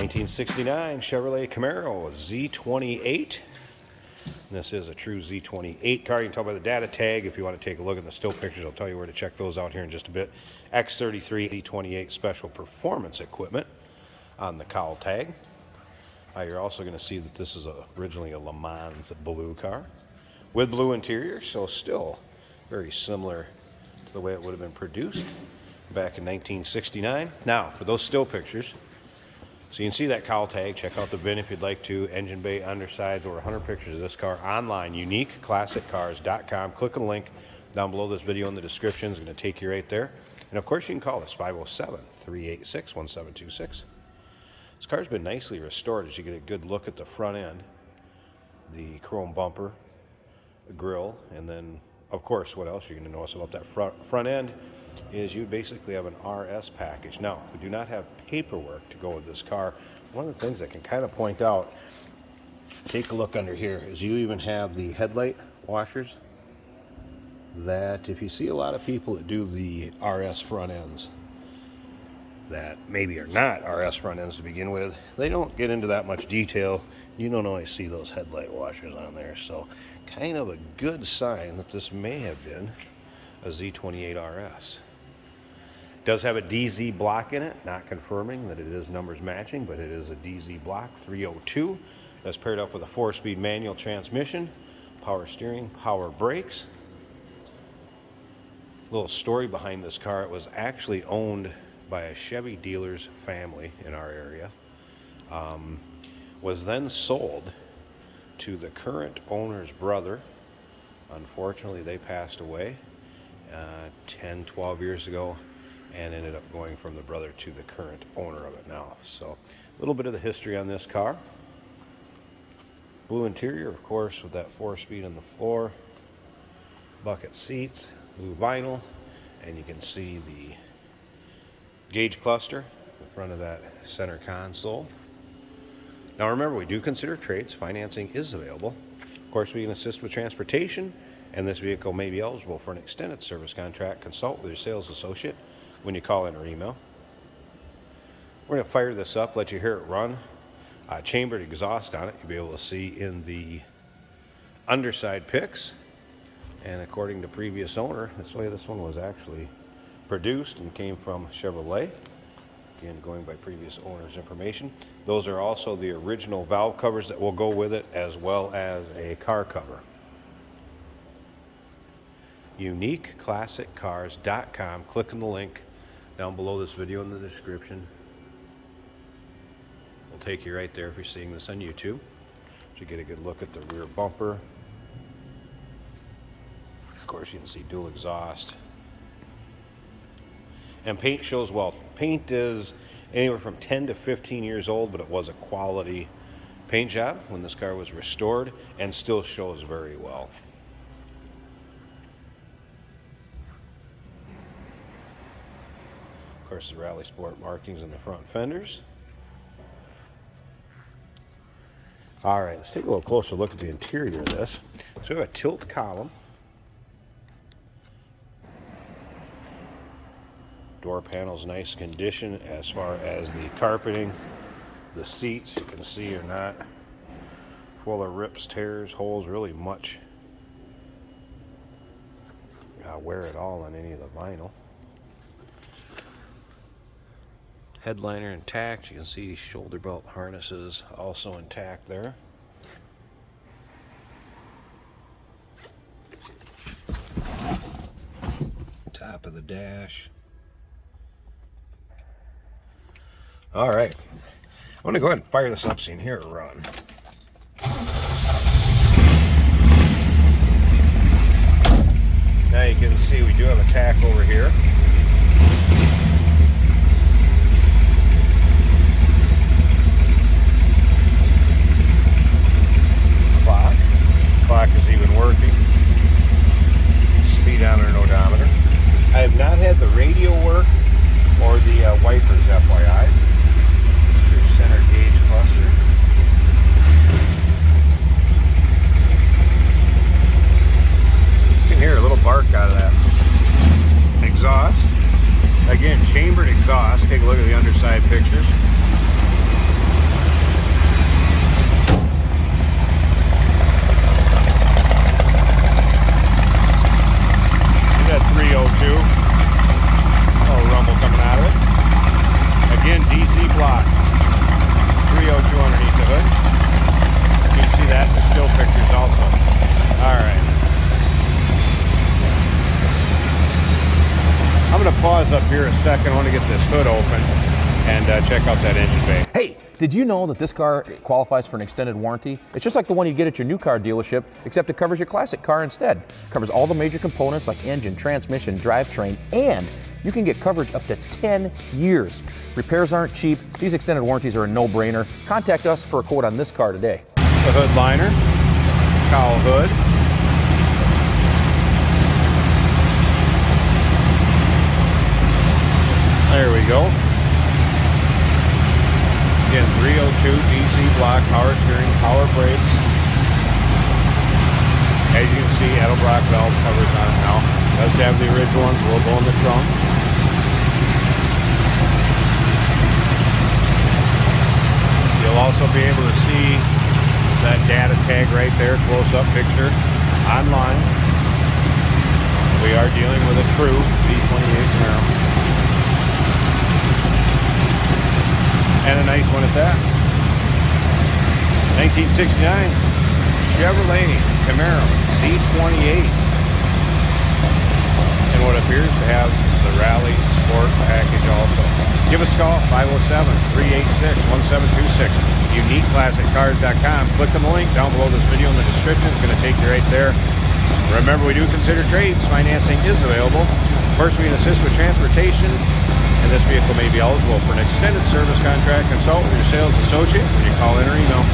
1969 Chevrolet Camaro Z28. This is a true Z28 car. You can tell by the data tag. If you want to take a look at the still pictures, I'll tell you where to check those out here in just a bit. X33 Z28 special performance equipment on the cowl tag. You're also going to see that this is originally a Le Mans blue car with blue interior, so still very similar to the way it would have been produced back in 1969. Now, for those still pictures, so you can see that cowl tag. Check out the bin if you'd like to. Engine bay, undersides, over 100 pictures of this car online. UniqueClassicCars.com. Click on the link down below this video in the description. It's going to take you right there. And of course, you can call us 507-386-1726. This car's been nicely restored as you get a good look at the front end, the chrome bumper, the grille, and then, of course, what else you're going to notice about that front end is you basically have an RS package. Now, we do not have paperwork to go with this car. One of the things I can kind of point out, take a look under here, is you even have the headlight washers that if you see a lot of people that do the RS front ends that maybe are not RS front ends to begin with, they don't get into that much detail. You don't always see those headlight washers on there, so kind of a good sign that this may have been a Z28 RS. It does have a DZ block in it, not confirming that it is numbers matching, but it is a DZ block 302 that's paired up with a 4-speed manual transmission, power steering, power brakes. Little story behind this car: it was actually owned by a Chevy dealer's family in our area, was then sold to the current owner's brother. Unfortunately, they passed away 10-12 years ago, and ended up going from the brother to the current owner of it now. So a little bit of the history on this car. Blue interior, of course, with that 4-speed on the floor, bucket seats, blue vinyl, and you can see the gauge cluster in front of that center console. Now remember, we do consider trades. Financing is available. Of course, we can assist with transportation, and this vehicle may be eligible for an extended service contract. Consult with your sales associate when you call in or email. We're going to fire this up, let you hear it run. Chambered exhaust on it, you'll be able to see in the underside pics. And according to previous owner, that's the way this one was actually produced and came from Chevrolet. Again, going by previous owner's information. Those are also the original valve covers that will go with it, as well as a car cover. UniqueClassicCars.com. Click on the link down below this video in the description. We'll take you right there if you're seeing this on YouTube to get a good look at the rear bumper. Of course, you can see dual exhaust. And paint shows well. Paint is anywhere from 10 to 15 years old, but it was a quality paint job when this car was restored, and still shows very well. Of course, the Rally Sport markings in the front fenders. All right, let's take a little closer look at the interior of this. So we have a tilt column. Door panel's nice condition as far as the carpeting. The seats, you can see, are not full of rips, tears, holes, really much wear at all on any of the vinyl. Headliner intact. You can see shoulder belt harnesses also intact there. Top of the dash. All right, I'm going to go ahead and fire this up so you can hear it run. Now you can see we do have a tack over here. Clock is even working. Speedometer and odometer. I have not had the radio work or the wipers, FYI. Your center gauge cluster. You can hear a little bark out of that exhaust. Again, chambered exhaust. Take a look at the underside pictures. to pause up here a second. I want to get this hood open and check out that engine bay. Hey, did you know that this car qualifies for an extended warranty? It's just like the one you get at your new car dealership, except it covers your classic car instead. It covers all the major components like engine, transmission, drivetrain, and you can get coverage up to 10 years. Repairs aren't cheap. These extended warranties are a no-brainer. Contact us for a quote on this car today. The hood liner, cowl hood. There we go. Again, 302 DC block, power steering, power brakes. As you can see, Edelbrock valve covers on it now. Does have the original ones, logo in the trunk. You'll also be able to see that data tag right there, close-up picture online. We are dealing with a true Z28 Camaro. And a nice one at that. 1969 Chevrolet Camaro Z28. And what appears to have the Rally Sport package also. Give us a call, 507-386-1726. UniqueClassicCars.com. Click on the link down below this video in the description. It's going to take you right there. Remember, we do consider trades. Financing is available. First, we can assist with transportation, and this vehicle may be eligible for an extended service contract. Consult with your sales associate when you call in or email.